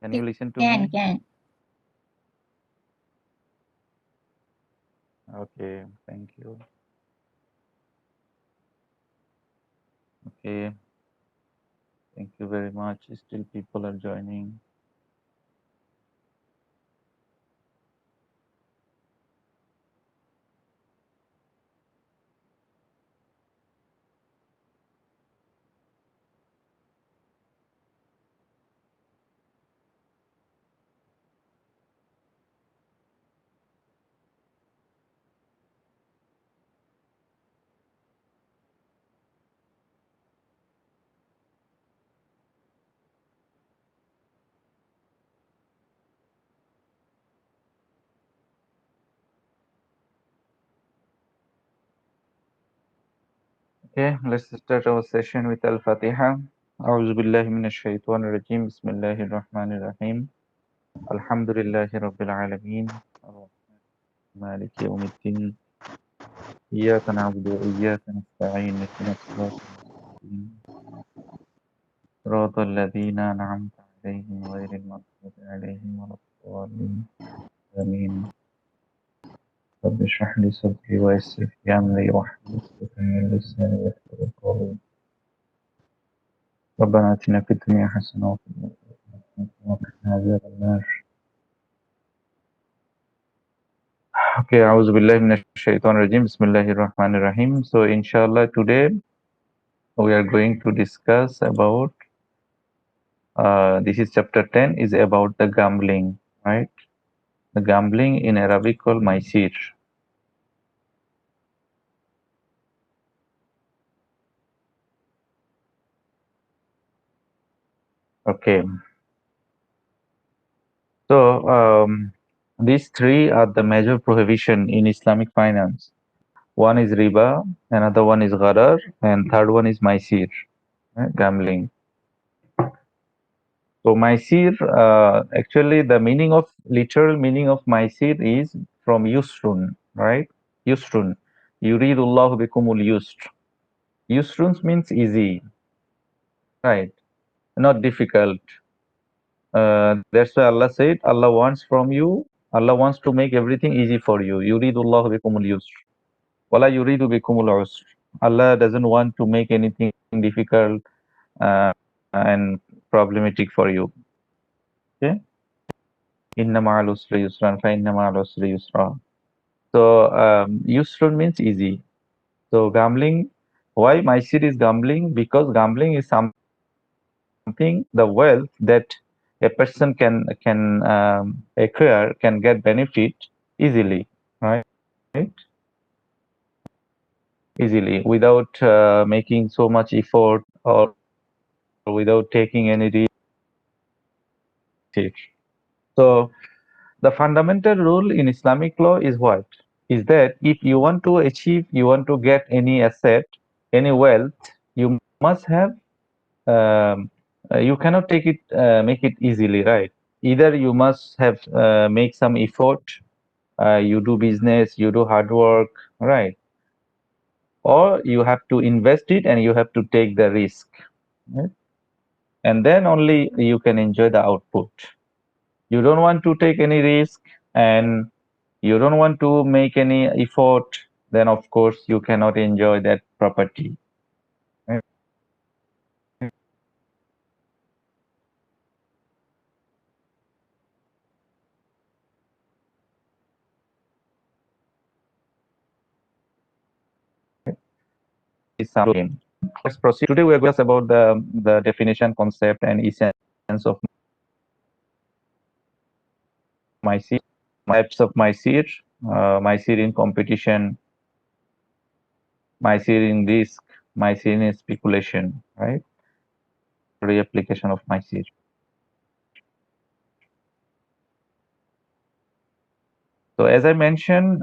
Can you You listen to can, me? can. Okay, thank you. Okay, thank you very much. Still people are joining. Okay, let's start our session with Al-Fatiha. أعوذ بالله من الشيطان الرجيم بسم الله الرحمن الرحيم الحمد لله رب العالمين الرحمن مالك يوم الدين إياك نعبد وإياك نستعين اهدنا الصراط المستقيم صراط الذين أنعمت عليهم غير المغضوب عليهم ولا الضالين آمين رب اشرح لي صدري ويسر لي أمري واحلل عقدة من لساني يفقهوا قولي ربنا آتنا في الدنيا حسنة وفي الآخرة حسنة وقنا عذاب النار. Okay, أعوذ بالله من الشيطان الرجيم بسم الله الرحمن الرحيم. So inshallah today we are going to discuss about this is chapter 10 is about the gambling, right? The gambling in Arabic called Maysir. Okay, so these three are the major prohibition in Islamic finance. One is riba, another one is gharar, and third one is Maysir, right? Gambling. So Maysir, actually the literal meaning of Maysir is from Yusrun, right? Yusrun. Yuridullahu bikumul yusr. Yusrun means easy, right? Not difficult. That's why Allah said, Allah wants from you, Allah wants to make everything easy for you. Yuridullahu bikumul yusr. Wala yuridu bikumul usr. Allah doesn't want to make anything difficult uh, and problematic for you. Okay? Inna ma'al usri yusran fa inna ma'al usri yusra. So yusrun means easy. So gambling, why Maisir is gambling? Because gambling is something, the wealth that a person can acquire, can get benefit easily, right? Easily without making so much effort or without taking any risk. So the fundamental rule in Islamic law is what? Is that if you want to achieve, you want to get any asset, any wealth, you must have, you cannot make it easily, right? Either you must have make some effort, you do business, you do hard work, right? Or you have to invest it and you have to take the risk, right? And then only you can enjoy the output. You don't want to take any risk and you don't want to make any effort, then of course you cannot enjoy that property. Right? It's some game. Let's proceed. Today we are going to discuss about the definition, concept, and essence of Mysir, types of Mysir, Mysir in competition, Mysir in risk, Mysir in speculation, right? Reapplication of Mysir. So as I mentioned,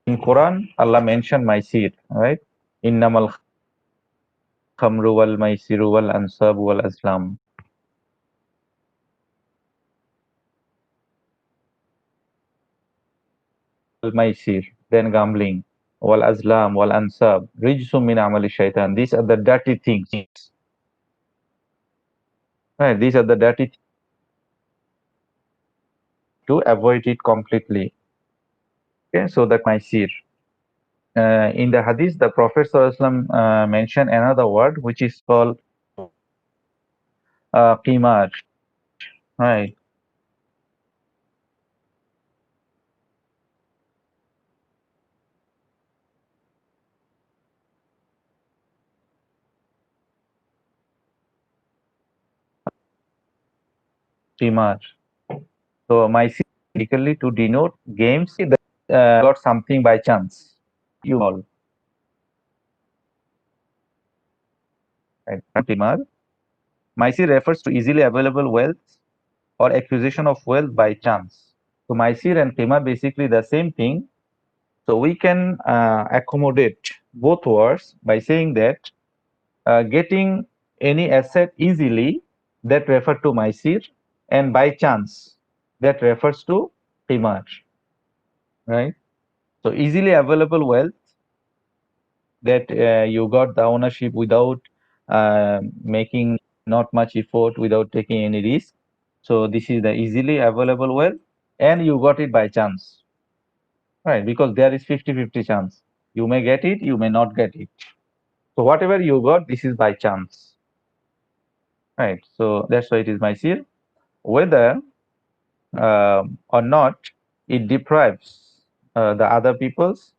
in Quran, Allah mentioned Mysir, right? Innamal khamru wal maisiru wal ansabu wal azlam. Wal maisir, then gambling, wal azlam, wal ansab, rijsum min amali shaitan. These are the dirty things. Right? These are the dirty things to avoid it completely. Okay, so that Maysir. In the hadith, the Prophet ﷺ, mentioned another word which is called qimar. Right? Qimar. So Maysir basically to denote games that got something by chance. You all. Right? Qimar. Maysir refers to easily available wealth or acquisition of wealth by chance. So Maysir and qimar basically the same thing. So we can accommodate both words by saying that getting any asset easily, that refer to Maysir, and by chance, that refers to qimar, right? So easily available wealth that you got the ownership without making not much effort, without taking any risk. So this is the easily available wealth, and you got it by chance, right? Because there is 50-50 chance. You may get it, you may not get it. So whatever you got, this is by chance, right? So that's why it is Maysir. Whether or not it deprives the other people's,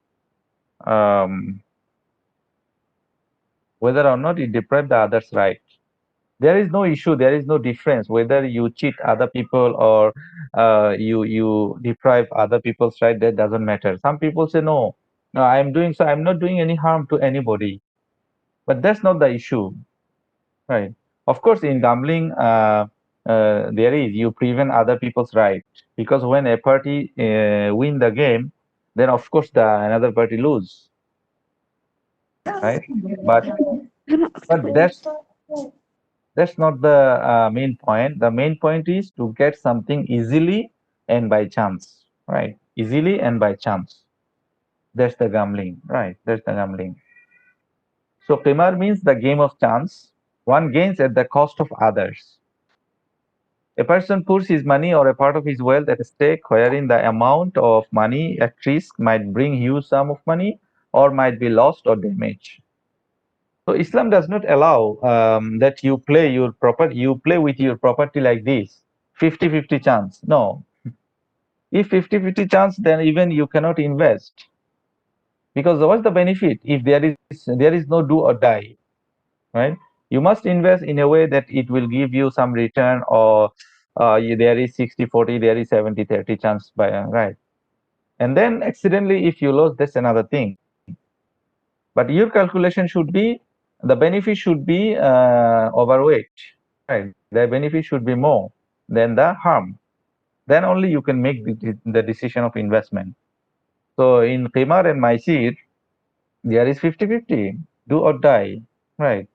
um, whether or not it deprives the others' right. There is no issue, there is no difference whether you cheat other people or you deprive other people's right. That doesn't matter. Some people say no, no, I'm doing so, I'm not doing any harm to anybody, but that's not the issue, right? Of course, in gambling, there is you prevent other people's right, because when a party win the game, then of course the another party lose, right? But but that's not the main point. The main point is to get something easily and by chance, right? Easily and by chance. That's the gambling, right? That's the gambling. So qimar means the game of chance. One gains at the cost of others. A person puts his money or a part of his wealth at stake, wherein the amount of money at risk might bring huge sum of money or might be lost or damaged. So Islam does not allow that you play with your property like this, 50-50 chance. No. If 50-50 chance, then even you cannot invest, because what's the benefit if there is no do or die, right? You must invest in a way that it will give you some return, or there is 60-40, there is 70-30 chance by right. And then accidentally if you lose, that's another thing. But your calculation should be, the benefit should be overweight, right? The benefit should be more than the harm. Then only you can make the decision of investment. So in Qimar and Maysir, there is 50-50, do or die, right?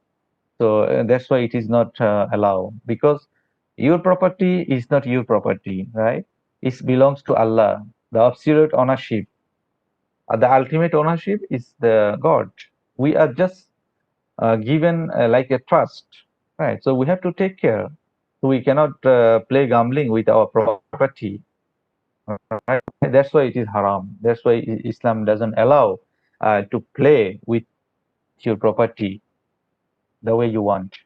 So that's why it is not allowed, because your property is not your property, right? It belongs to Allah, the absolute ownership. The ultimate ownership is the God. We are just given like a trust, right? So we have to take care. So we cannot play gambling with our property, right? That's why it is haram. That's why Islam doesn't allow to play with your property the way you want.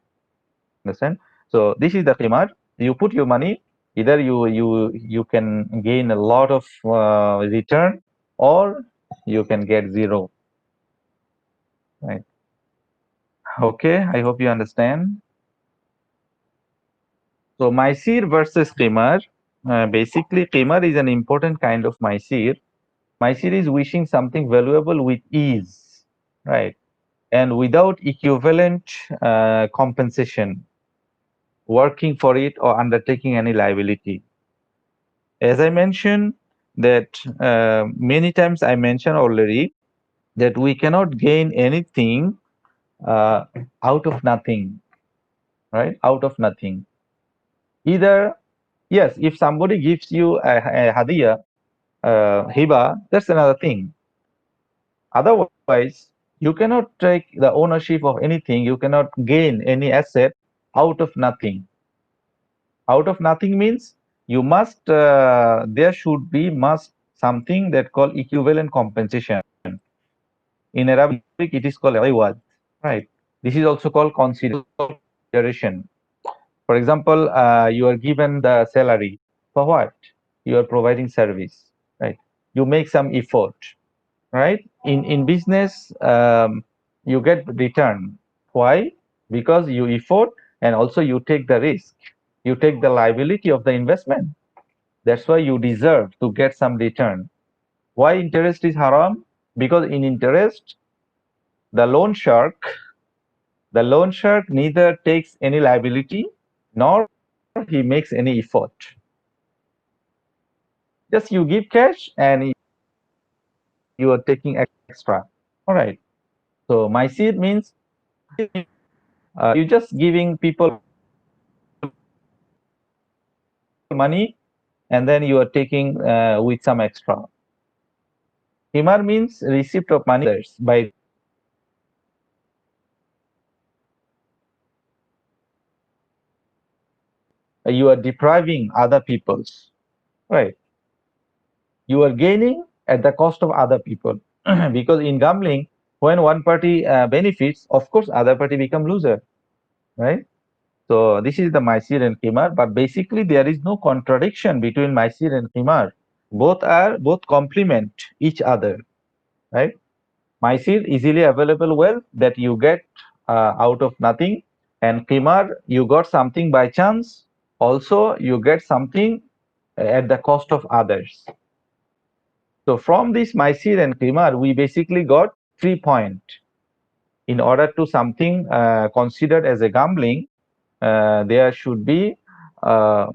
Understand? So this is the qimar. You put your money, either you can gain a lot of return, or you can get zero, right? Okay, I hope you understand. So Maysir versus Qimar. Basically, Qimar is an important kind of Maysir. Maysir is wishing something valuable with ease, right? And without equivalent compensation, working for it or undertaking any liability. As I mentioned, that many times I mentioned already, that we cannot gain anything uh, out of nothing, right? Out of nothing. Either, yes, if somebody gives you a hadiah, hiba, that's another thing. Otherwise, you cannot take the ownership of anything. You cannot gain any asset out of nothing. Out of nothing means you must there should be must something that called equivalent compensation. In Arabic, it is called iwad, right? This is also called consideration. For example, you are given the salary for what? You are providing service, right? You make some effort, right? In business, you get return. Why? Because you effort and also you take the risk. You take the liability of the investment. That's why you deserve to get some return. Why interest is haram? Because in interest, the loan shark, the loan shark neither takes any liability nor he makes any effort. Just you give cash and you are taking extra. All right. So my seed means you just giving people money and then you are taking with some extra. Himar means receipt of money by you are depriving other people's, right? You are gaining at the cost of other people. Because in gambling, when one party benefits, of course, other party become loser, right? So this is the Maysir and Qimar, but basically there is no contradiction between Maysir and Qimar. Both complement each other, right? Maysir easily available wealth that you get out of nothing, and Qimar you got something by chance. Also, you get something at the cost of others. So from this Maysir and Qimar, we basically got 3 points. In order to something considered as a gambling, there should be uh,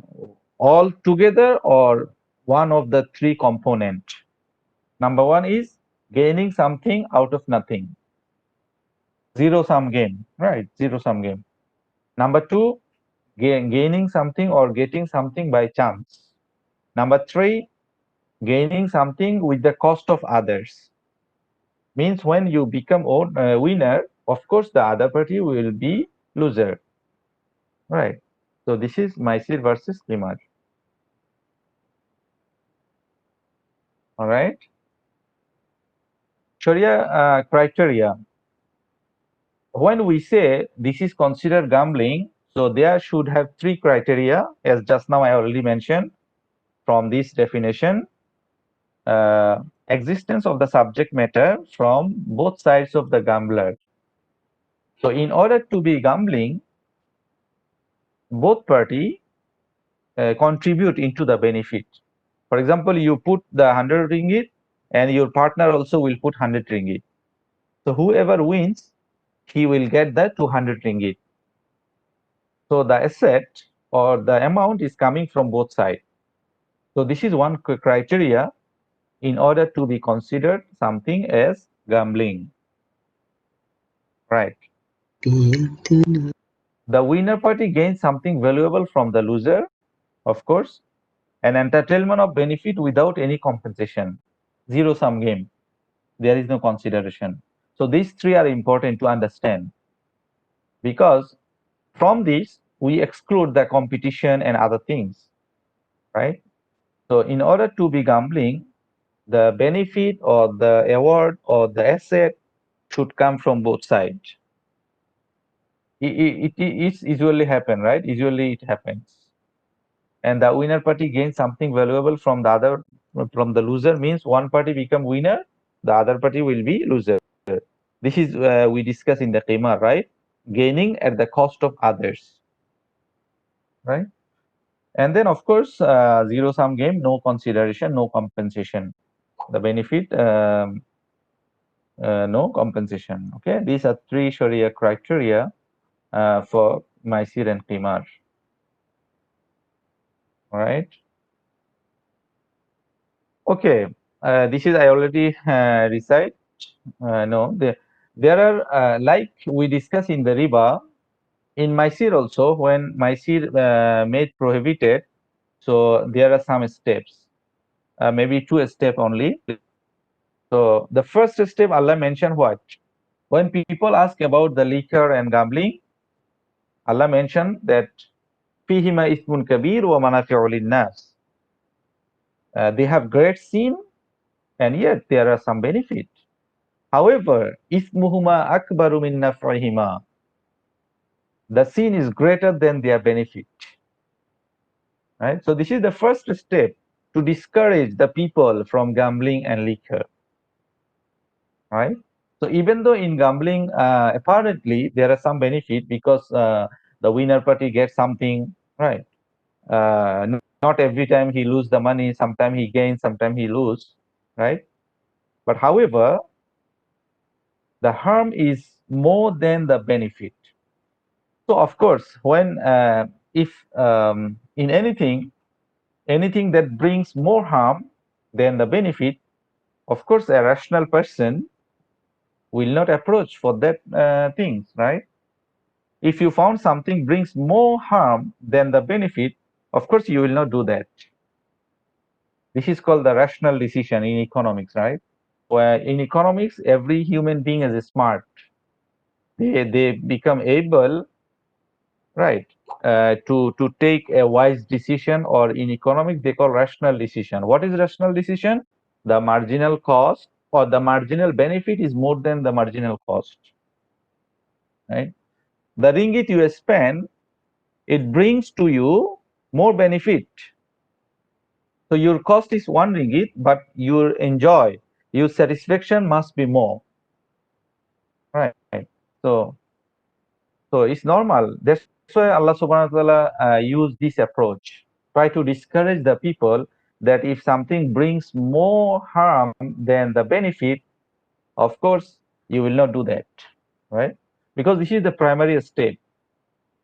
all together or one of the three components. Number one is gaining something out of nothing. Zero sum game, right? Zero sum game. Number two, gaining something or getting something by chance. Number three, gaining something with the cost of others. Means when you become winner, of course, the other party will be loser, right? So this is Maysir versus Qimar. All right. Sharia criteria. When we say this is considered gambling, so there should have three criteria, as just now I already mentioned from this definition. Existence of the subject matter from both sides of the gambler. So in order to be gambling, both party contribute into the benefit. For example, you put the 100 ringgit and your partner also will put 100 ringgit. So whoever wins, he will get the 200 ringgit. So the asset or the amount is coming from both sides. So this is one criteria in order to be considered something as gambling. Right. The winner party gains something valuable from the loser, of course, an entertainment of benefit without any compensation. Zero sum game. There is no consideration. So these three are important to understand because from this we exclude the competition and other things, right? So in order to be gambling, the benefit or the award or the asset should come from both sides. It usually happen, right? Usually it happens. And the winner party gains something valuable from the other, from the loser means one party become winner, the other party will be loser. This is we discuss in the Qimar, right? Gaining at the cost of others, right? And then of course, zero sum game, no consideration, no compensation. The benefit, no compensation. Okay, these are three Sharia criteria for Maysir and Qimar. All right. Okay, this is I already recite. No, there are like we discussed in the riba in Maysir also when Maysir made prohibited. So there are some steps, maybe two steps only. So the first step Allah mentioned what? When people ask about the liquor and gambling, Allah mentioned that فيهما إثم كبير ومنافع للناس. They have great sin, and yet there are some benefit. However, إثمهما أكبر من نفعهما. The sin is greater than their benefit. Right? So this is the first step to discourage the people from gambling and liquor. Right? So even though in gambling, apparently there are some benefit because the winner party gets something, right? Not every time he lose the money, sometimes he gains, sometimes he lose, right? But however, the harm is more than the benefit. So of course, when if in anything that brings more harm than the benefit, of course, a rational person will not approach for that things, right? If you found something brings more harm than the benefit, of course, you will not do that. This is called the rational decision in economics, right? Where in economics, every human being is smart. They become able, right, to take a wise decision, or in economics they call rational decision. What is rational decision? The marginal cost or the marginal benefit is more than the marginal cost, right? The ringgit you spend, it brings to you more benefit. So your cost is 1 ringgit, but your enjoy, your satisfaction must be more, right? So it's normal. That's why Allah Subhanahu wa Taala use this approach. Try to discourage the people that if something brings more harm than the benefit, of course you will not do that, right? Because this is the primary step.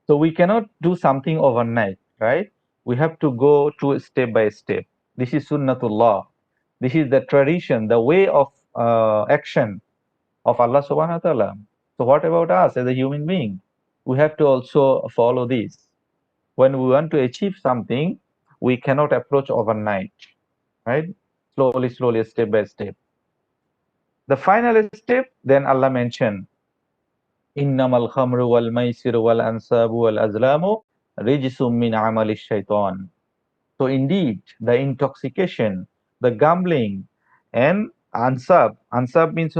So we cannot do something overnight, right? We have to go to step by step. This is sunnatullah. This is the tradition, the way of action of Allah Subhanahu wa Taala. So what about us as a human being? We have to also follow this. When we want to achieve something, we cannot approach overnight, right? Slowly, slowly, step by step. The final step, then Allah mentioned, Innamal khamru wal maysir wal ansabu wal azlamu rijsum min amali shaitan. So indeed, the intoxication, the gambling, and ansab means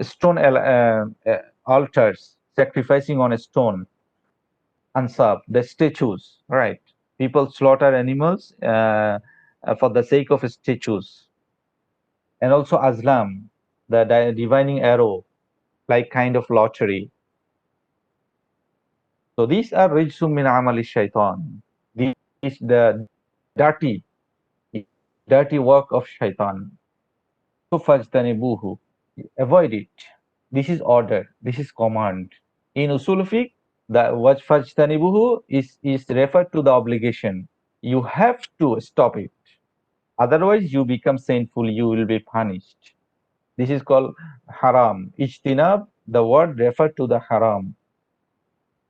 stone altars, sacrificing on a stone. Ansab, the statues, right? People slaughter animals for the sake of statues. And also Azlam, the divining arrow, like kind of lottery. So these are rijsum min amali shaitan. This is the dirty work of shaitan. So fajtanibuhu, avoid it. This is order. This is command. In usul fiqh, the what fajtanibuhu is referred to the obligation. You have to stop it. Otherwise, you become sinful. You will be punished. This is called haram. Ijtinab, the word referred to the haram.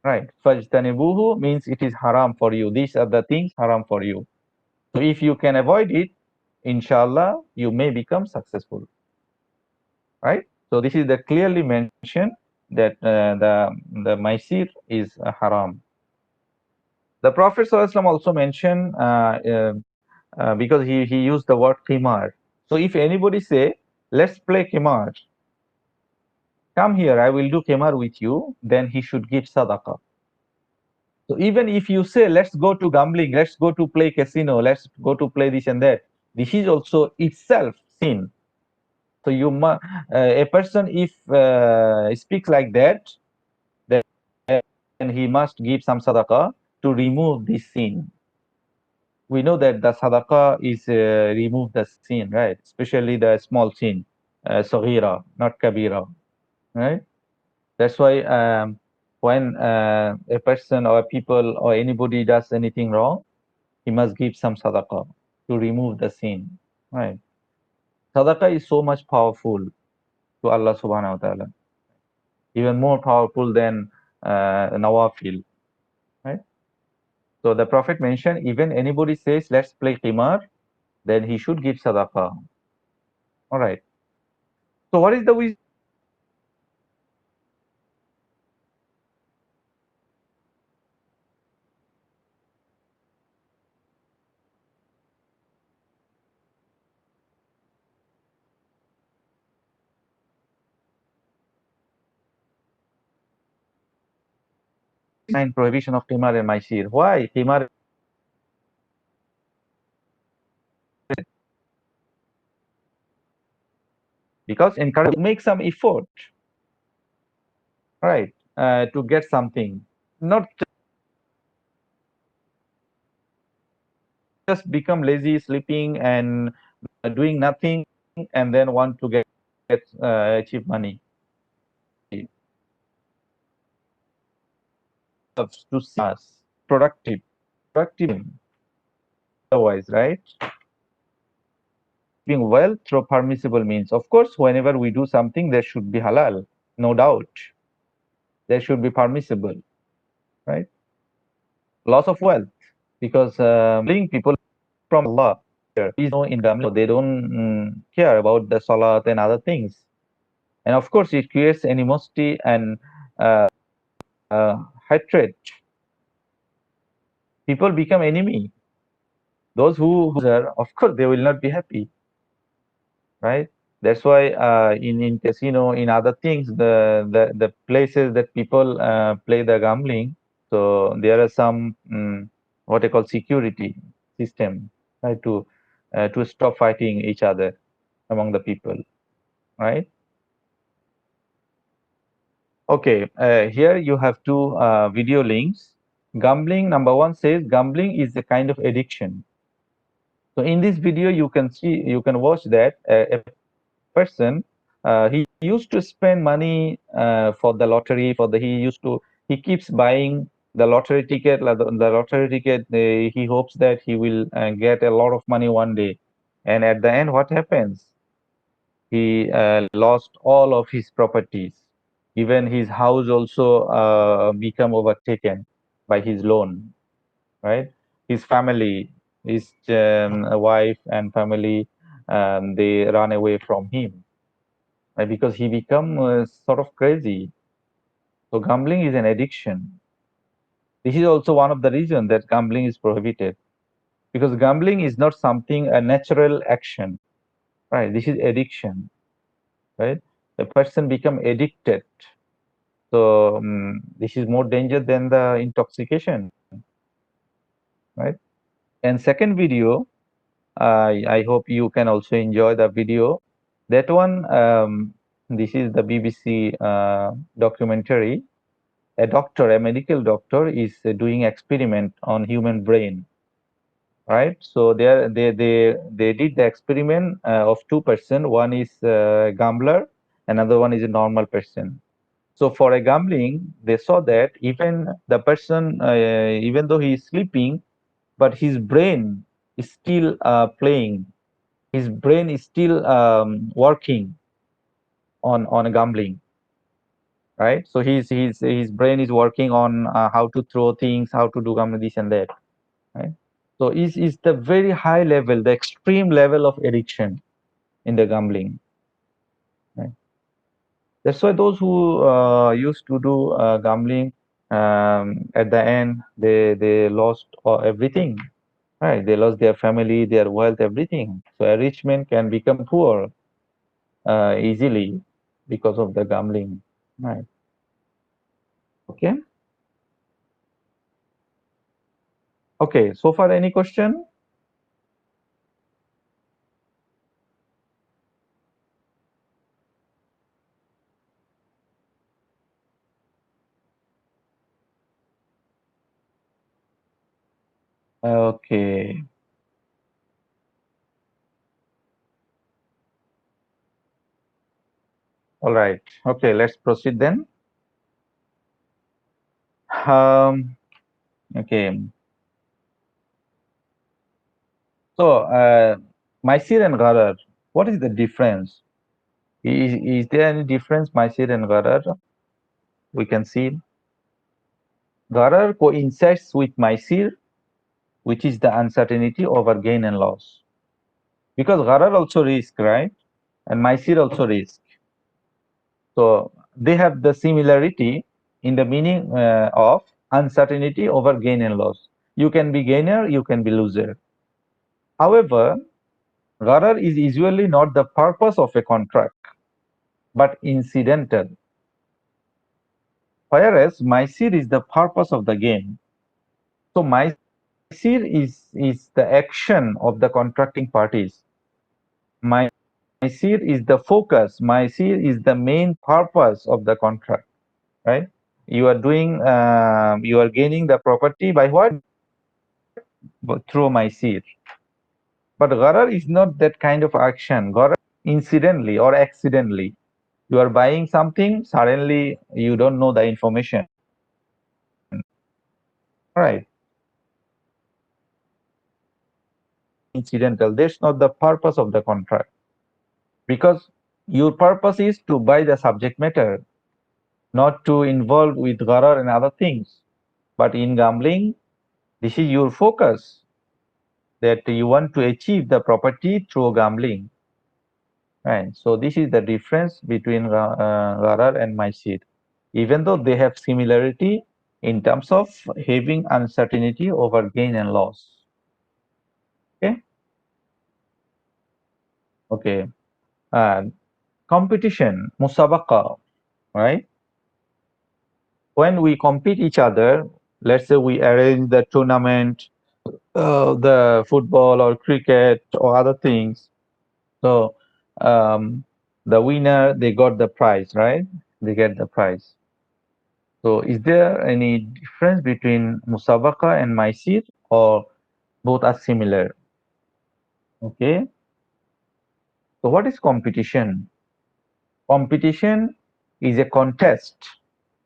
Right. Fajtanibuhu means it is haram for you. These are the things haram for you. So if you can avoid it, inshallah, you may become successful. Right. So this is the clearly mentioned that the Maysir is haram. The Prophet ﷺ also mentioned because he used the word qimar. So if anybody say, let's play qimar, come here, I will do qimar with you, then he should give sadaqah. So even if you say, let's go to gambling, let's go to play casino, let's go to play this and that, this is also itself sin. So a person if speaks like that, then he must give some sadaqah to remove this sin. We know that the sadaqah is remove the sin, right? Especially the small sin, saghira, not kabira, right? That's why when a person or people or anybody does anything wrong, he must give some sadaqah to remove the sin, right? Sadaqah is so much powerful to Allah subhanahu wa ta'ala, even more powerful than nawafil, right? So the Prophet mentioned, even anybody says, let's play qimar, then he should give sadaqah. All right. So what is the wisdom? sign prohibition of Himar and Maysir. Why? Himar, because encourage to make some effort, right, to get something, not just become lazy, sleeping and doing nothing, and then want to get achieve money. To see us productive otherwise, right? Being well through permissible means. Of course, whenever we do something, there should be halal, no doubt. There should be permissible, right? Loss of wealth, because leading people from Allah. You know, in Gamla, they don't care about the salat and other things. And of course, it creates animosity and uh, hatred. People become enemy. Those who are, of course, they will not be happy, right? That's why in casino, in other things, the places that people play the gambling, so there are some what I call security system, right, to stop fighting each other among the people, right? Okay, here you have two video links. Gambling, number one says gambling is a kind of addiction. So in this video, you can watch that a person, he used to spend money for the lottery, he keeps buying the lottery ticket, the lottery ticket, he hopes that he will get a lot of money one day. And at the end, what happens? He lost all of his properties. Even his house also become overtaken by his loan, right? His family, his wife and family, they run away from him, right? Because he become sort of crazy. So gambling is an addiction. This is also one of the reasons that gambling is prohibited, because gambling is not something a natural action, right? This is addiction, right? The person become addicted. So this is more danger than the intoxication, right? And second video, I hope you can also enjoy the video. That one, this is the BBC documentary. A medical doctor, is doing experiment on human brain, right? So they did the experiment of two-person. One is a gambler, another one is a normal person. So for a gambling, they saw that even the person, even though he is sleeping, but his brain is still playing. His brain is still working on a gambling, right? So his brain is working on how to throw things, how to do gambling, this and that, right? So is the very high level, the extreme level of addiction in the gambling, right? That's why those who used to do gambling, at the end they lost everything, right? They lost their family, their wealth, everything. So a rich man can become poor easily because of the gambling, right? Okay. Okay. So far, any question? Okay. All right. Okay. Let's proceed then. Um. Okay. So, Maysir and Gharar, what is the difference? Is there any difference, Maysir and Gharar? We can see Gharar coincides with Maysir, which is the uncertainty over gain and loss. Because Gharar also risk, right? And Maysir also risk. So they have the similarity in the meaning of uncertainty over gain and loss. You can be gainer, you can be loser. However, Gharar is usually not the purpose of a contract, but incidental. Whereas Maysir is the purpose of the game. So Maysir is the action of the contracting parties. Maysir is the focus. Maysir is the main purpose of the contract, right? You are gaining the property by what? Through Maysir. But gharar is not that kind of action. Gharar incidentally or accidentally. You are buying something, suddenly you don't know the information. Right. Incidental. That's not the purpose of the contract. Because your purpose is to buy the subject matter, not to involve with gharar and other things. But in gambling, this is your focus that you want to achieve the property through gambling. Right. So this is the difference between gharar and maisir. Even though they have similarity in terms of having uncertainty over gain and loss. Okay. Okay. Uh, Competition, musabaqa, right? When we compete each other, let's say we arrange the tournament, the football or cricket or other things. So um, the winner, they got the prize, right? They get the prize. So is there any difference between musabaqa and maisir, or both are similar? Okay. So what is competition? Competition is a contest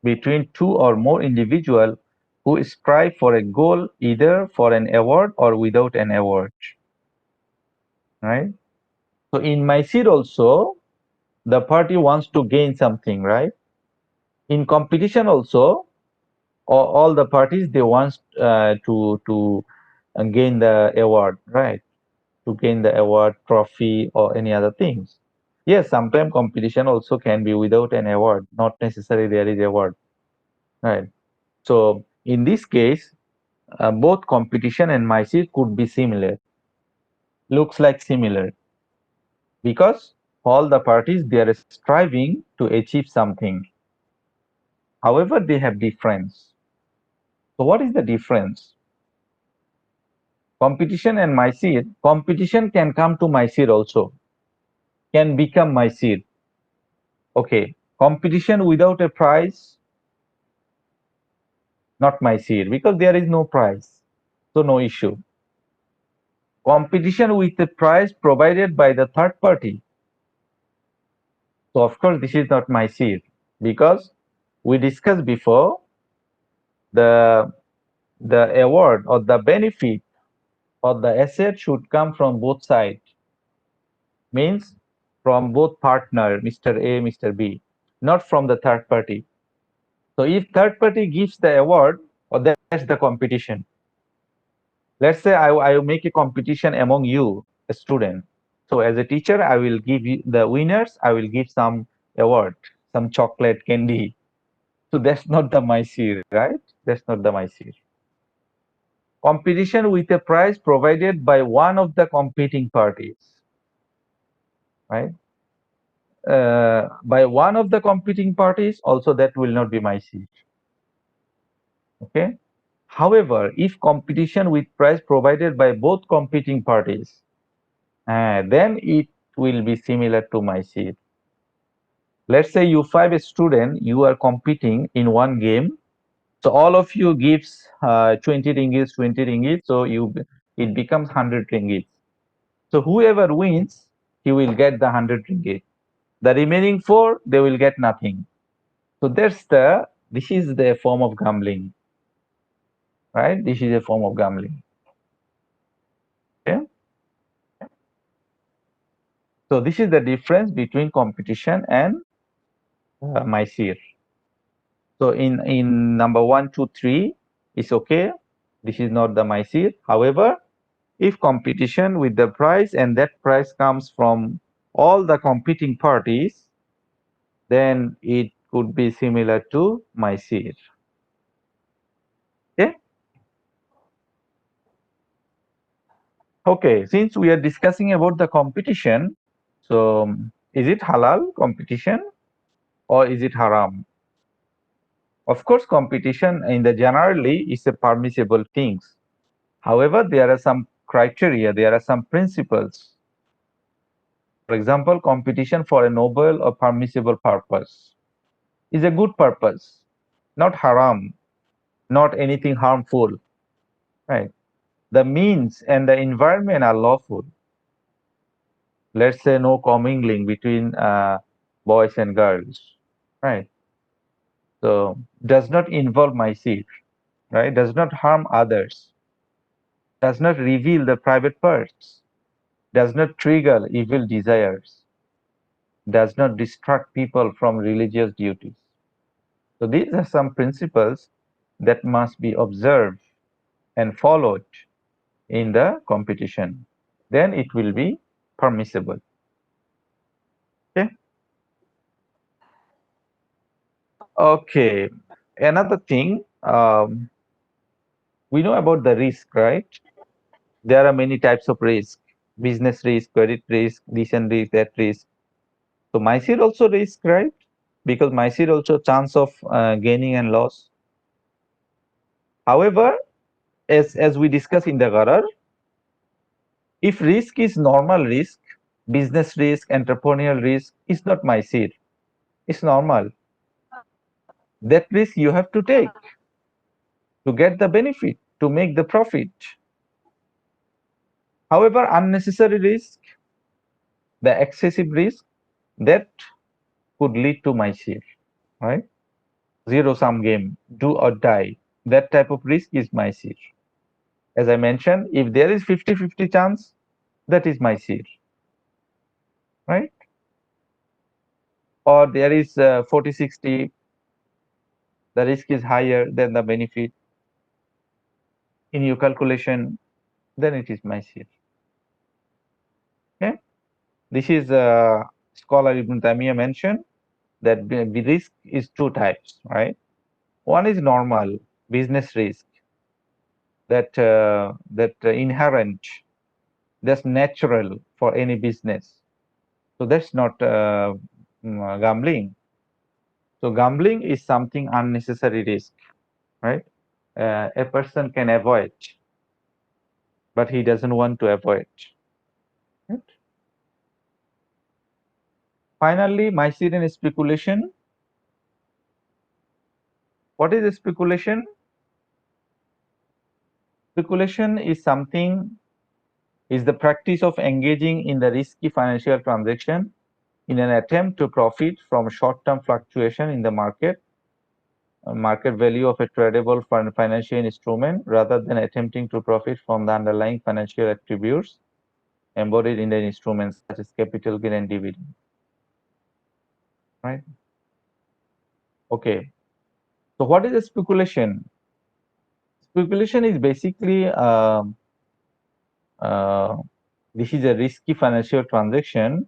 between two or more individuals who strive for a goal, either for an award or without an award. Right? So in Maysir also, the party wants to gain something, right? In competition also, all the parties they want to gain the award, right? To gain the award, trophy, or any other things. Yes, sometimes competition also can be without an award. Not necessarily there is award, right? So in this case, both competition and Maysir could be similar. Looks like similar because all the parties they are striving to achieve something. However, they have difference. So what is the difference? Competition and Maysir. Competition can come to Maysir also. Can become Maysir. Okay. Competition without a prize, not Maysir because there is no prize. So no issue. Competition with a prize provided by the third party. So of course this is not Maysir because we discussed before the award or the benefit or the asset should come from both sides, means from both partner, Mr. A, Mr. B, not from the third party. So if third party gives the award, or that's the competition. Let's say I will make a competition among you, a student. So as a teacher, I will give you the winners, I will give some award, some chocolate candy. So that's not the Maysir, right? That's not the Maysir. Competition with a prize provided by one of the competing parties, right? By one of the competing parties, also that will not be my seat. Okay. However, if competition with prize provided by both competing parties, then it will be similar to my seat. Let's say you five students, you are competing in one game. So all of you gives 20 ringgit, 20 ringgit. So it becomes 100 ringgit. So whoever wins, he will get the 100 ringgit. The remaining four, they will get nothing. So this is the form of gambling, right? This is a form of gambling. Okay. So this is the difference between competition and Maisir. So in number 1, 2, 3, it's okay. This is not the Maisir. However, if competition with the price and that price comes from all the competing parties, then it could be similar to Maisir. Okay. Okay, since we are discussing about the competition, so is it halal competition or is it haram? Of course, competition in the generally is a permissible things. However, there are some criteria, there are some principles. For example, competition for a noble or permissible purpose is a good purpose, not haram, not anything harmful, right? The means and the environment are lawful. Let's say no commingling between boys and girls, right? So does not involve myself, right? Does not harm others, does not reveal the private parts, does not trigger evil desires, does not distract people from religious duties. So these are some principles that must be observed and followed in the competition. Then it will be permissible. Okay. Okay. Another thing, we know about the risk, right? There are many types of risk: business risk, credit risk, this and risk, that risk. So Maysir also risk, right? Because Maysir also chance of gaining and loss. However, as we discussed in the Gharar, if risk is normal risk, business risk, entrepreneurial risk is not Maysir. It's normal. That risk you have to take to get the benefit, to make the profit. However, unnecessary risk, the excessive risk, that could lead to Maysir, right? Zero sum game, do or die. That type of risk is Maysir. As I mentioned, if there is 50-50 chance, that is Maysir, right? Or there is 40-60, the risk is higher than the benefit in your calculation, then it is Maysir. Okay? This is scholar Ibn Taymiyyah mentioned that the risk is two types, right? One is normal business risk, that inherent, that's natural for any business. So that's not gambling. So gambling is something unnecessary risk, right? A person can avoid, but he doesn't want to avoid. Right? Finally, Mycelian speculation. What is speculation? Speculation is the practice of engaging in the risky financial transaction in an attempt to profit from short-term fluctuation in the market value of a tradable financial instrument, rather than attempting to profit from the underlying financial attributes embodied in the instruments, such as capital gain and dividend. Right? Okay. So what is a speculation? Speculation is basically uh, this is a risky financial transaction,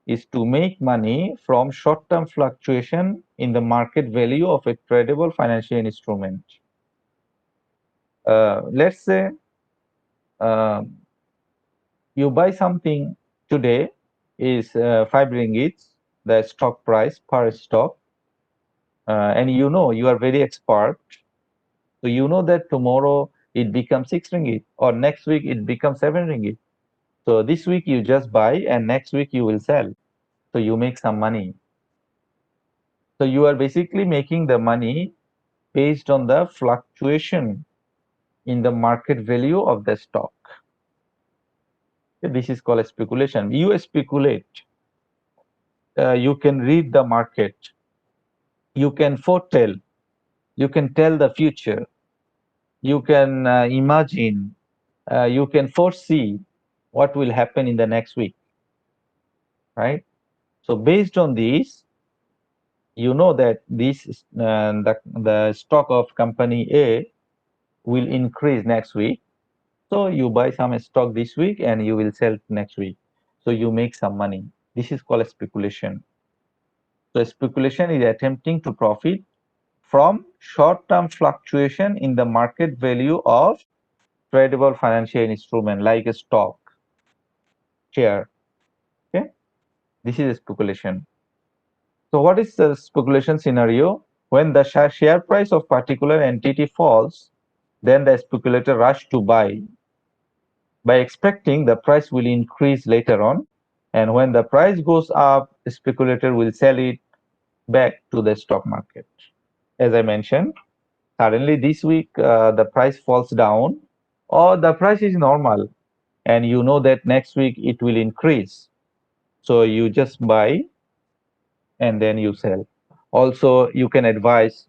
is to make money from short-term fluctuation in the market value of a tradable financial instrument. Let's say uh, you buy something today is 5 ringgits, the stock price per stock, and you know you are very expert, so you know that tomorrow it becomes 6 ringgit or next week it becomes 7 ringgit. So this week you just buy and next week you will sell. So you make some money. So you are basically making the money based on the fluctuation in the market value of the stock. This is called speculation. You speculate. You can read the market. You can foretell. You can tell the future. You can imagine. You can foresee what will happen in the next week, right? So based on this, you know that the stock of company A will increase next week. So you buy some stock this week and you will sell next week. So you make some money. This is called a speculation. So speculation is attempting to profit from short-term fluctuation in the market value of tradable financial instrument like a stock, share. Okay, this is a speculation. So what is the speculation scenario? When the share price of particular entity falls, then the speculator rush to buy by expecting the price will increase later on. And when the price goes up, the speculator will sell it back to the stock market. As I mentioned, suddenly this week the price falls down, or the price is normal, and you know that next week it will increase. So you just buy and then you sell. Also, you can advise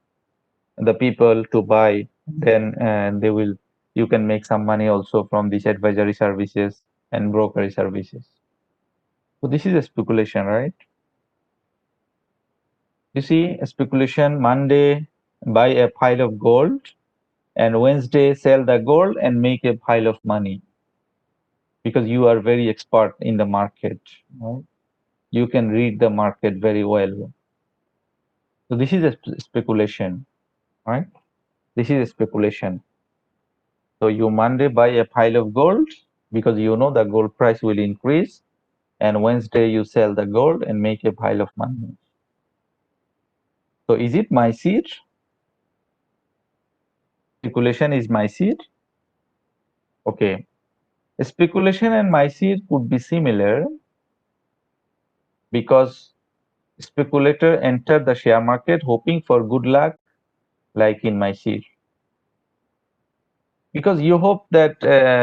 the people to buy, then and they will you can make some money also from these advisory services and brokerage services. So this is a speculation, right? You see, a speculation: Monday buy a pile of gold, and Wednesday sell the gold and make a pile of money because you are very expert in the market, right? You can read the market very well. So this is a speculation, right? This is a speculation. So you Monday buy a pile of gold because you know the gold price will increase, and Wednesday you sell the gold and make a pile of money. So is it Maysir? Speculation is Maysir? Okay. Speculation and Maysir could be similar because speculator enter the share market hoping for good luck, like in Maysir. Because you hope that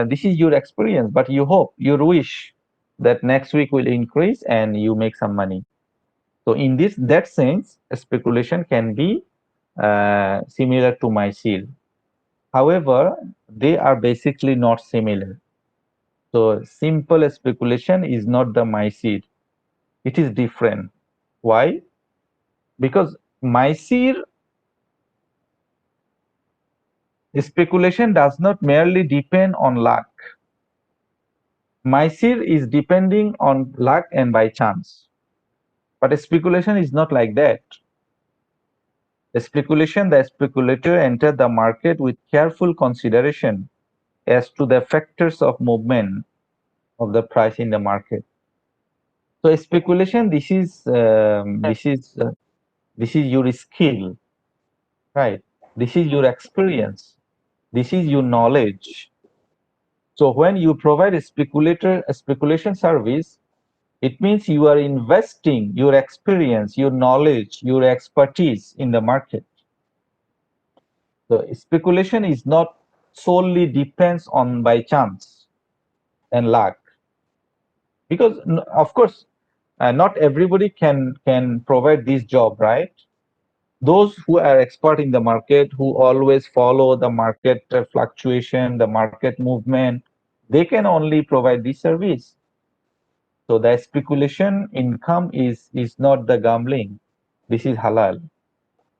this is your experience, but you hope, you wish that next week will increase and you make some money. So in that sense, speculation can be similar to Maysir. However, they are basically not similar. So simple speculation is not the Maysir. It is different. Why? Because Maysir speculation does not merely depend on luck. Maysir is depending on luck and by chance. But speculation is not like that. Speculation, the speculator enter the market with careful consideration as to the factors of movement of the price in the market. So speculation, this is your skill, right? This is your experience. This is your knowledge. So when you provide a speculation service, it means you are investing your experience, your knowledge, your expertise in the market. So speculation is not solely depends on by chance and luck, because of course not everybody can provide this job, right? Those who are expert in the market, who always follow the market fluctuation, the market movement, they can only provide this service. So the speculation income is not the gambling. This is halal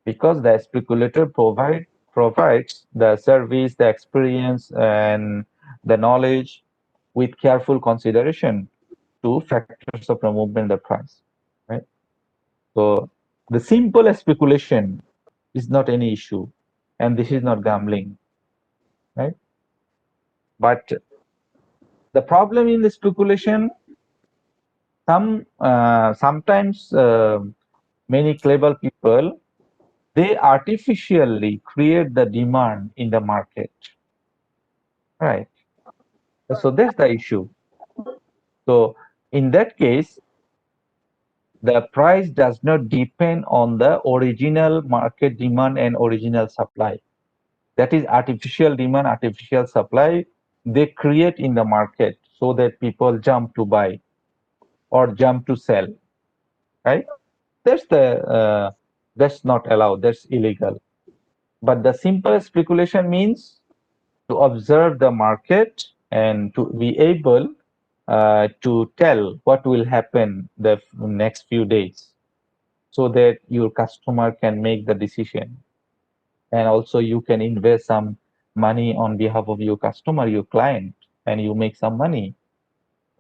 because the speculator provides the service, the experience, and the knowledge with careful consideration to factors of the movement, the price, right? So the simple speculation is not any issue, and this is not gambling, right? But the problem in the speculation, sometimes many clever people, they artificially create the demand in the market, right? So that's the issue. So in that case, the price does not depend on the original market demand and original supply. That is artificial demand, artificial supply they create in the market so that people jump to buy or jump to sell, right? That's the that's not allowed. That's illegal. But the simple speculation means to observe the market and to be able to tell what will happen the next few days so that your customer can make the decision, and also you can invest some money on behalf of your customer, your client, and you make some money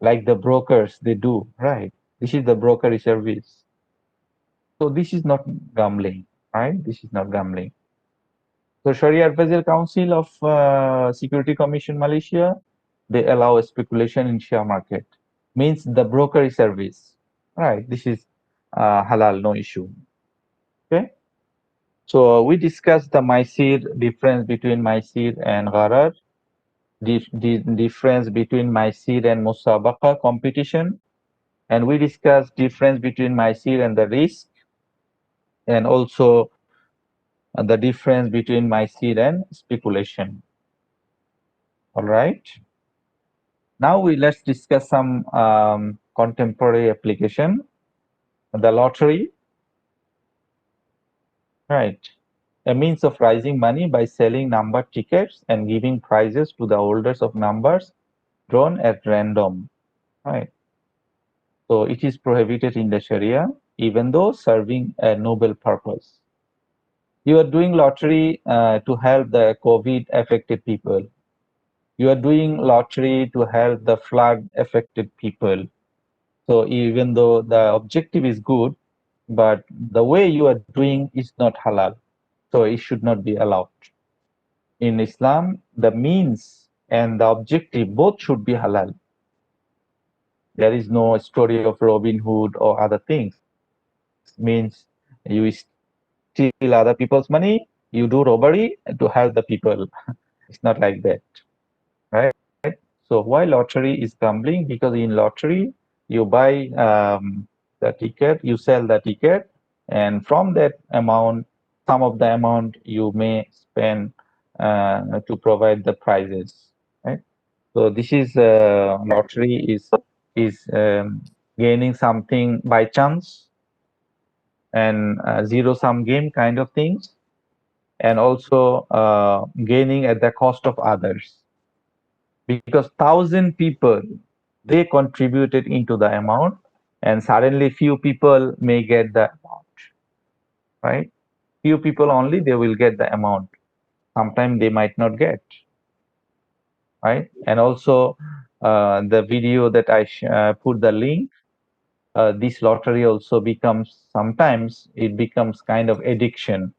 like the brokers they do, right? This is the brokerage service. So this is not gambling, right? This is not gambling. So Sharia Advisory Council of Security Commission Malaysia, they allow speculation in share market. Means the brokerage service, right? This is halal, no issue. Okay. So we discussed the Maysir, difference between Maysir and Gharar, the difference between Maysir and Musabaqa competition, and we discussed difference between Maysir and the risk, and also the difference between Maysir and speculation. All right. Now let's discuss some contemporary application. The lottery, right? A means of raising money by selling number tickets and giving prizes to the holders of numbers drawn at random, right? So it is prohibited in the Sharia, even though serving a noble purpose. You are doing lottery to help the COVID affected people. You are doing lottery to help the flood affected people. So even though the objective is good, but the way you are doing is not halal. So it should not be allowed. In Islam, the means and the objective both should be halal. There is no story of Robin Hood or other things. Means you steal other people's money, you do robbery to help the people. It's not like that, right? So why lottery is gambling? Because in lottery, you buy the ticket, you sell the ticket, and from that amount, some of the amount you may spend to provide the prizes, right? So this is lottery is gaining something by chance and zero sum game kind of things, and also gaining at the cost of others, because 1,000 people they contributed into the amount, and suddenly few people may get the amount, right? Few people only they will get the amount. Sometimes they might not get, right? And also the video that I put the link. This lottery also becomes, sometimes it becomes kind of addiction.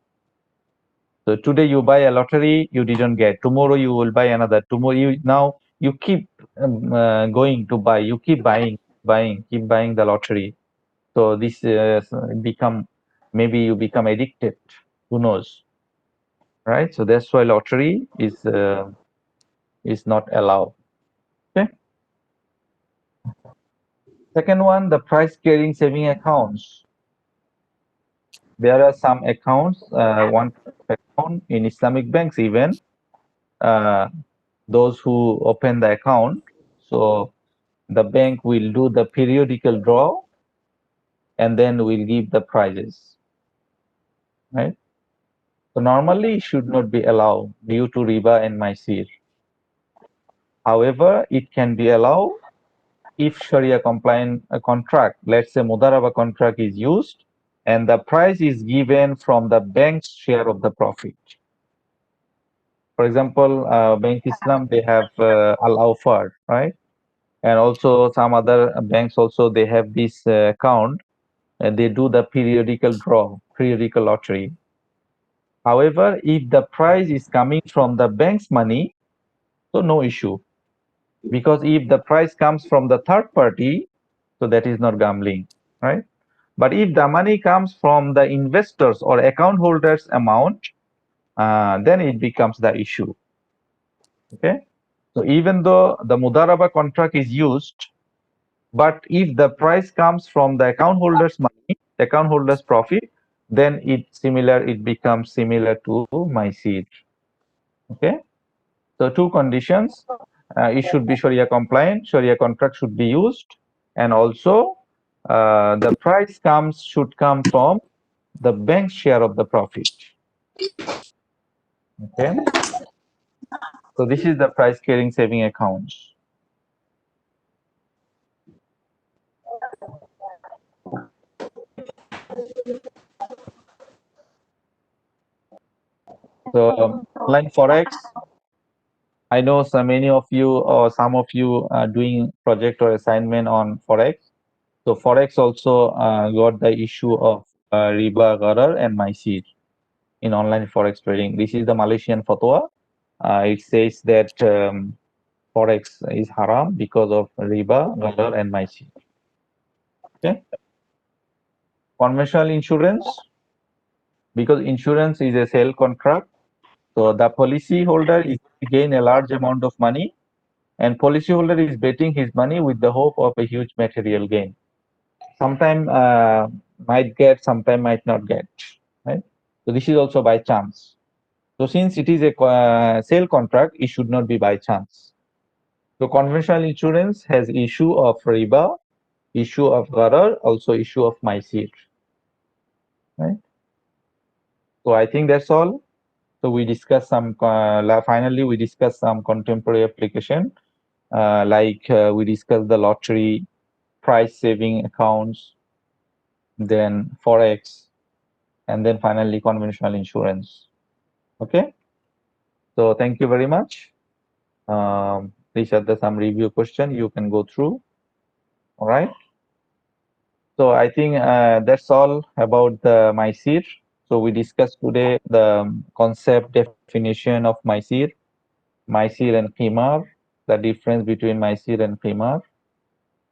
So today you buy a lottery, you didn't get. Tomorrow you will buy another. Tomorrow you keep going to buy. You keep keep buying the lottery. So this become, maybe you become addicted. Who knows, right? So that's why lottery is not allowed. Okay. Second one, the price carrying saving accounts. There are some accounts, one account in Islamic banks even. Uh, those who open the account, so the bank will do the periodical draw and then will give the prizes, right? So normally it should not be allowed due to riba and maisir. However, it can be allowed if Sharia compliant contract, let's say Mudaraba contract is used and the price is given from the bank's share of the profit. For example, Bank Islam, they have Al Awfar, right? And also some other banks also, they have this account, and they do the periodical draw, periodical lottery. However, if the prize is coming from the bank's money, so no issue. Because if the prize comes from the third party, so that is not gambling, right? But if the money comes from the investors or account holders amount, then it becomes the issue. Okay. So even though the Mudaraba contract is used, but if the price comes from the account holder's money, account holder's profit, then it becomes similar to Maysir. Okay. So two conditions: it should be Sharia compliant, Sharia contract should be used, and also the price should come from the bank's share of the profit. Okay. So this is the price carrying saving accounts. So online forex, I know so many of you or some of you are doing project or assignment on forex. So forex also got the issue of riba, gharar, and maisir in online forex trading. This is the Malaysian fatwa. It says that forex is haram because of riba, gharar, and maisir. Okay. Conventional insurance. because insurance is a sale contract. So the policy holder is gain a large amount of money, and policy holder is betting his money with the hope of a huge material gain. Sometime might get, sometime might not get, right? So this is also by chance. So since it is a sale contract, it should not be by chance. So conventional insurance has issue of riba, issue of gharar, also issue of maisir, right? So I think that's all. So we discuss some, finally we discuss some contemporary application, we discuss the lottery, price saving accounts, then forex, and then finally conventional insurance. Okay. So thank you very much. These are the some review question you can go through. All right. So I think that's all about the Maysir. So we discussed today the concept definition of Maysir and Qimar, the difference between Maysir and Qimar,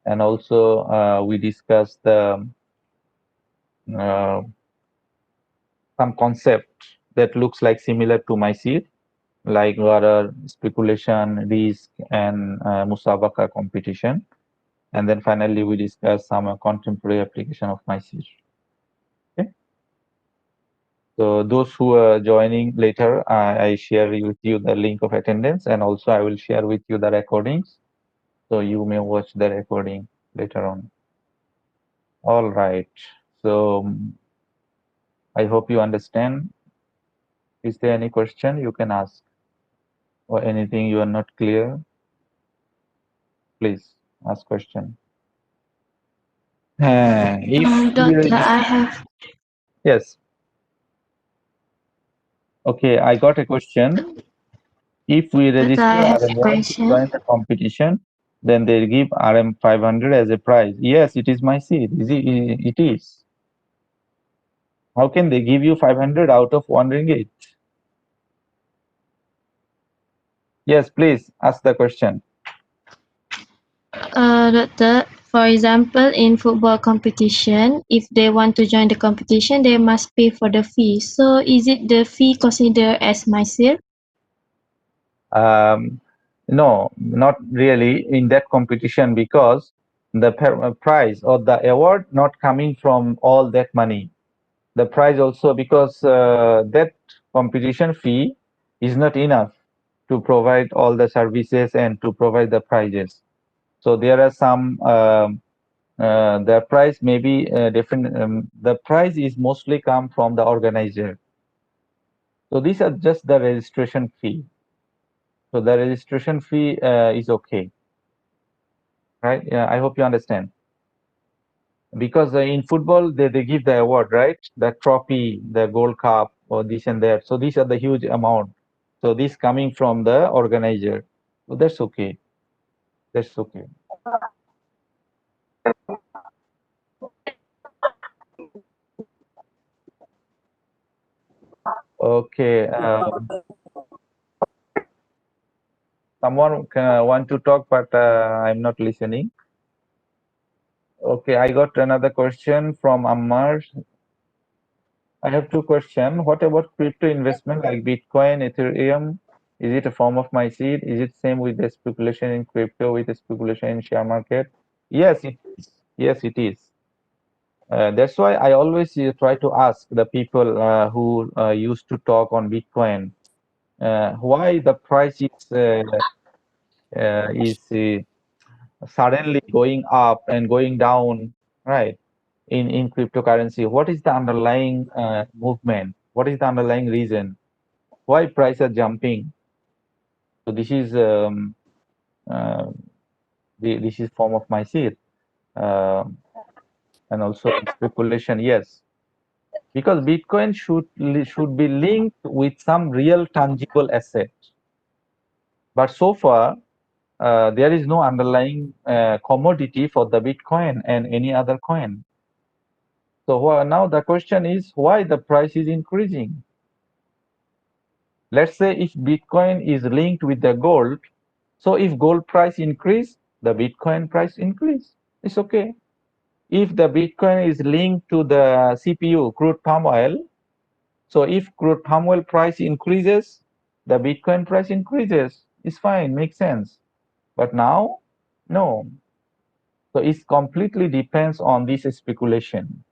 and also we discussed uh, some concept that looks like similar to Maysir, like gharar, speculation, risk, and musabaka competition. And then finally, we discuss some contemporary application of Maysir. Okay. So those who are joining later, I share with you the link of attendance, and also I will share with you the recordings, so you may watch the recording later on. All right. So I hope you understand. Is there any question you can ask, or anything you are not clear? Please ask question. If we Doctor, register, I have yes. Okay, I got a question. If we Doctor, I register have a RM1 to question. join the competition, then they give RM 500 as a prize. Yes, it is my seat. Is it? It is. How can they give you 500 out of 1 ringgit? Yes, please ask the question. Doctor, for example, in football competition, if they want to join the competition, they must pay for the fee. So, is it the fee considered as Maysir? Um, no, not really in that competition, because the prize or the award not coming from all that money. The prize also, because that competition fee is not enough to provide all the services and to provide the prizes. So there are some the price may be different. The price is mostly come from the organizer. So these are just the registration fee. So the registration fee is okay, right? Yeah, I hope you understand. Because in football they give the award, right? The trophy, the gold cup, or this and that. So these are the huge amount. So this coming from the organizer. So that's okay. That's okay. Okay. Someone want to talk, but I'm not listening. Okay, I got another question from Ammar. I have two questions. What about crypto investment like Bitcoin, Ethereum? Is it a form of my seed? Is it same with the speculation in crypto with the speculation in share market? Yes, it is. Yes, it is. That's why I always try to ask the people who used to talk on Bitcoin why the price is suddenly going up and going down, right? In cryptocurrency, what is the underlying movement? What is the underlying reason why prices are jumping? So this is uh, this is form of my seed, uh, and also speculation. Yes, because Bitcoin should be linked with some real tangible asset, but so far there is no underlying commodity for the Bitcoin and any other coin. So now the question is why the price is increasing. Let's say if Bitcoin is linked with the gold, so if gold price increase, the Bitcoin price increase. It's okay. If the Bitcoin is linked to the CPU, crude palm oil, So if crude palm oil price increases, the Bitcoin price increases. It's fine, makes sense. But now, no. So it completely depends on this speculation,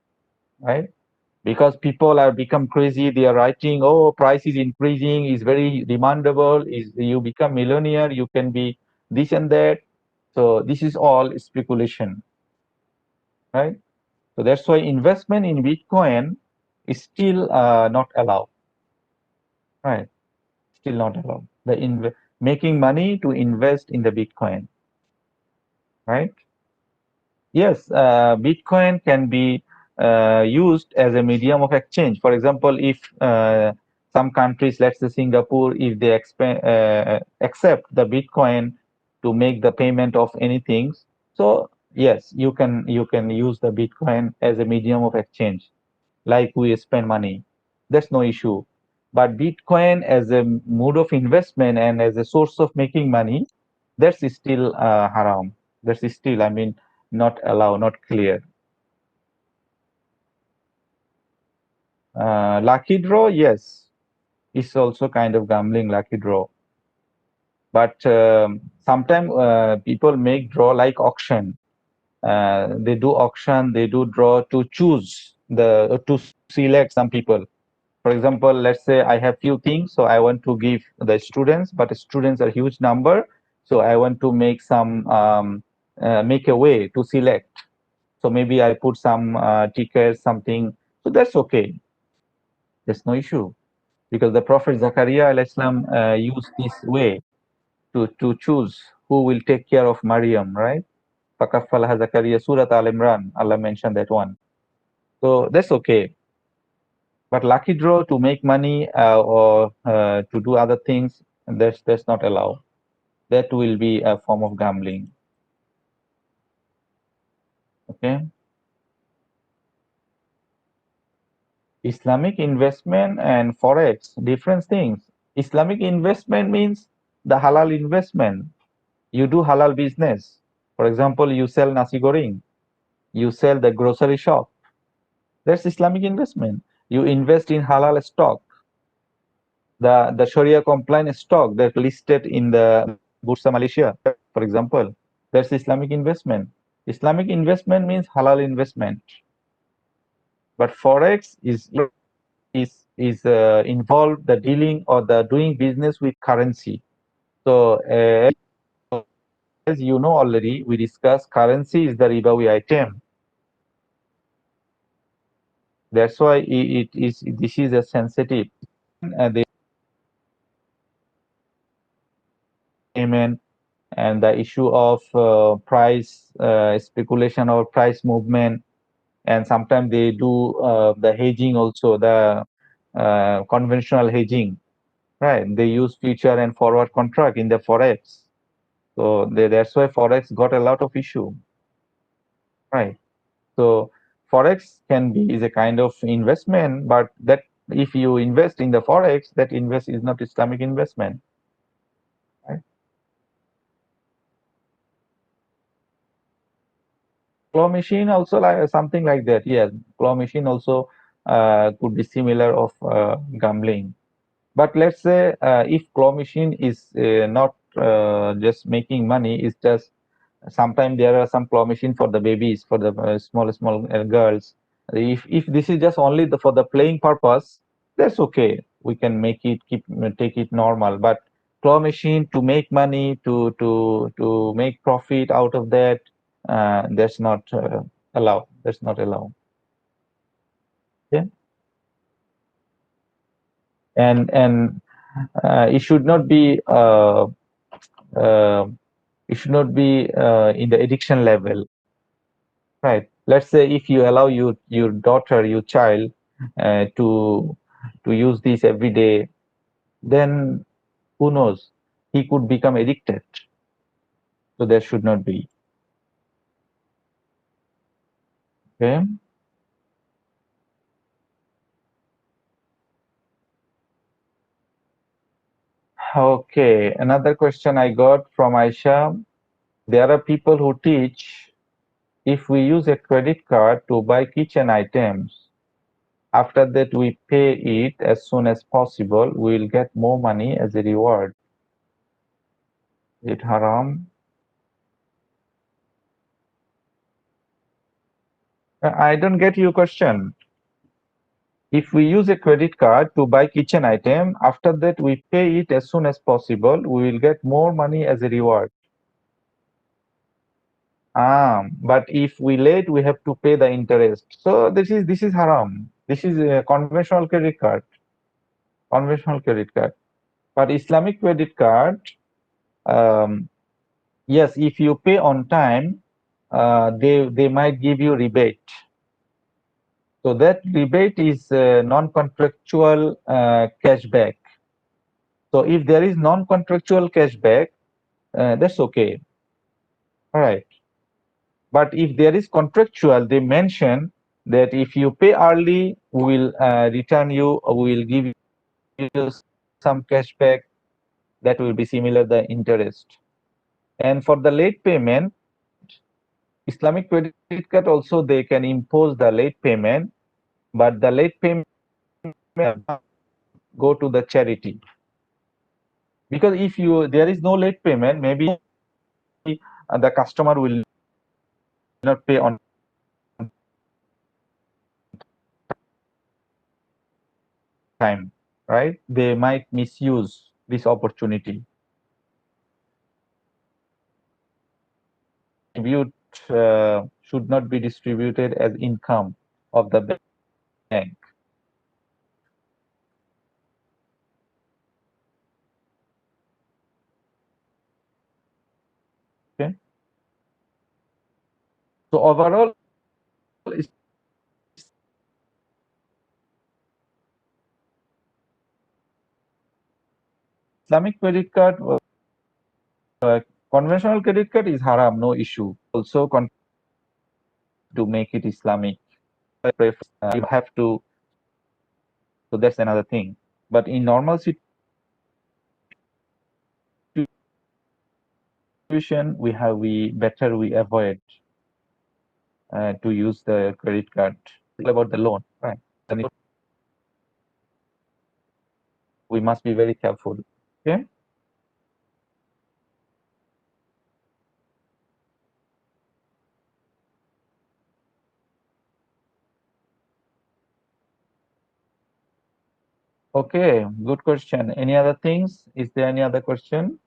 right? Because people are become crazy. They are writing, oh, price is increasing, is very demandable. Is you become millionaire, you can be this and that. So this is all speculation, right? So that's why investment in Bitcoin is still not allowed, right? Still not allowed. Making money to invest in the Bitcoin, right? Yes, Bitcoin can be used as a medium of exchange. For example, if some countries, let's say Singapore, if they accept the Bitcoin to make the payment of anything, so yes, you can use the Bitcoin as a medium of exchange, like we spend money. That's no issue. But Bitcoin as a mode of investment and as a source of making money, that's still haram. That's still, I mean, not allowed, not clear. Lucky draw, yes, it's also kind of gambling, lucky draw. But sometimes people make draw like auction. They do auction, they do draw to choose to select some people. For example, let's say I have few things, so I want to give the students, but students are huge number, so I want to make some make a way to select. So maybe I put some tickets, something. So that's okay. There's no issue because the Prophet Zakaria alayhi salam used this way to choose who will take care of Maryam, right? Fakaffalaha Zakaria Surat Al Imran. Allah mentioned that one. So that's okay. But lucky draw to make money or to do other things, that's not allowed. That will be a form of gambling. Okay. Islamic investment and forex, different things. Islamic investment means the halal investment. You do halal business. For example, you sell nasi goreng, you sell the grocery shop. That's Islamic investment. You invest in halal stock, the Sharia compliant stock that listed in the Bursa Malaysia, for example. That's Islamic investment. Islamic investment means halal investment. But forex is involved the dealing or the doing business with currency. So as you know already, we discussed currency is the ribawi item. That's why it is this is a sensitive the payment and the issue of price speculation or price movement, and sometimes they do the hedging also, the conventional hedging, right? They use future and forward contract in the forex. So that's why forex got a lot of issue, right? So forex can be is a kind of investment, but that if you invest in the forex, that invest is not Islamic investment, right? Claw machine also like something like that. Yes, claw machine also could be similar of gambling. But let's say if claw machine is not just making money, it's just sometimes there are some claw machine for the babies, for the small girls. If this is just only for the playing purpose, that's okay. We can make it take it normal. But claw machine to make money, to make profit out of that, that's not allowed. That's not allowed. Okay, and it should not be uh, in the addiction level, right? Let's say if you allow your daughter, your child, to use this every day, then who knows? He could become addicted. So there should not be. Okay. Okay. Another question I got from Aisha. There are people who teach if we use a credit card to buy kitchen items, After that, we pay it as soon as possible. We will get more money as a reward. Is it haram? I don't get your question. If we use a credit card to buy kitchen item, after that we pay it as soon as possible, we will get more money as a reward. But if we late, we have to pay the interest. So this is haram. This is a conventional credit card. Conventional credit card. But Islamic credit card, um, yes, if you pay on time, they might give you rebate. So that rebate is non-contractual cashback. So if there is non-contractual cashback, that's okay. All right. But if there is contractual, they mention that if you pay early, we will return you, or we will give you some cashback that will be similar the interest. And for the late payment, Islamic credit card also they can impose the late payment, but the late payment go to the charity. Because if you there is no late payment, maybe the customer will not pay on time, right? They might misuse this opportunity. Distribute should not be distributed as income of the bank. Okay. So overall, Islamic credit card, conventional credit card is haram, no issue. Also, to make it Islamic, you have to. So that's another thing. But in normal situation, we better we avoid to use the credit card. About the loan, right? Then we must be very careful. Okay. Okay, good question. Any other things? Is there any other question?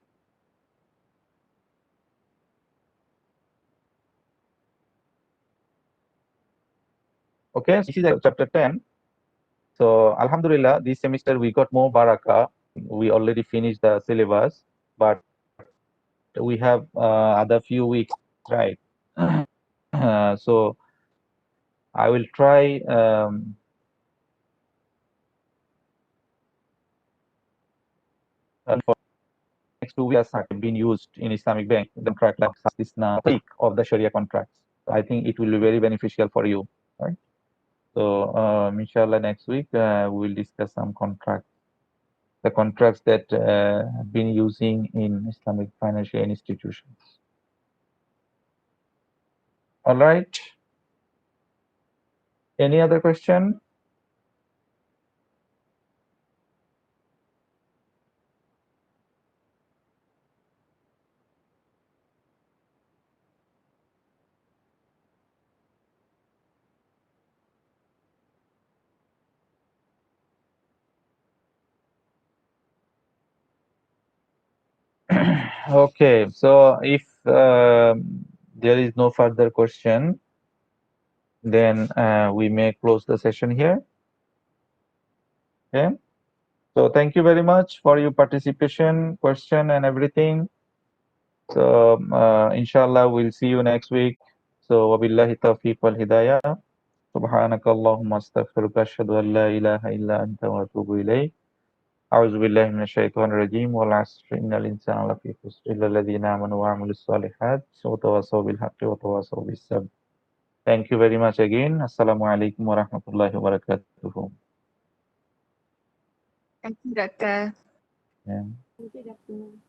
Okay, this is chapter 10. So, Alhamdulillah, this semester we got more barakah. We already finished the syllabus, but we have other few weeks, right? So, I will try. For next 2 weeks have been used in Islamic bank, the contract like this peak of the Sharia contracts. So I think it will be very beneficial for you, right? So, inshallah, next week we will discuss some contracts, the contracts that have been using in Islamic financial institutions. All right. Any other question? Okay. So if there is no further question, then we may close the session here. Okay. So thank you very much for your participation, question, and everything. So inshallah, we'll see you next week. So wabillahi tawfiq wal hidayah. سبحانك اللهم استغفرك أشهد أن لا إله إلا أنت وأتوب إليك أعوذ بالله من الشيطان الرجيم والعصر إن الإنسان لفي خسر إلا الذين آمنوا وعملوا الصالحات وتواصوا بالحق وتواصوا بالصبر. Thank you very much again. Assalamu alaikum warahmatullahi wabarakatuh. Thank you, Doctor. Yeah. Thank you, Dr.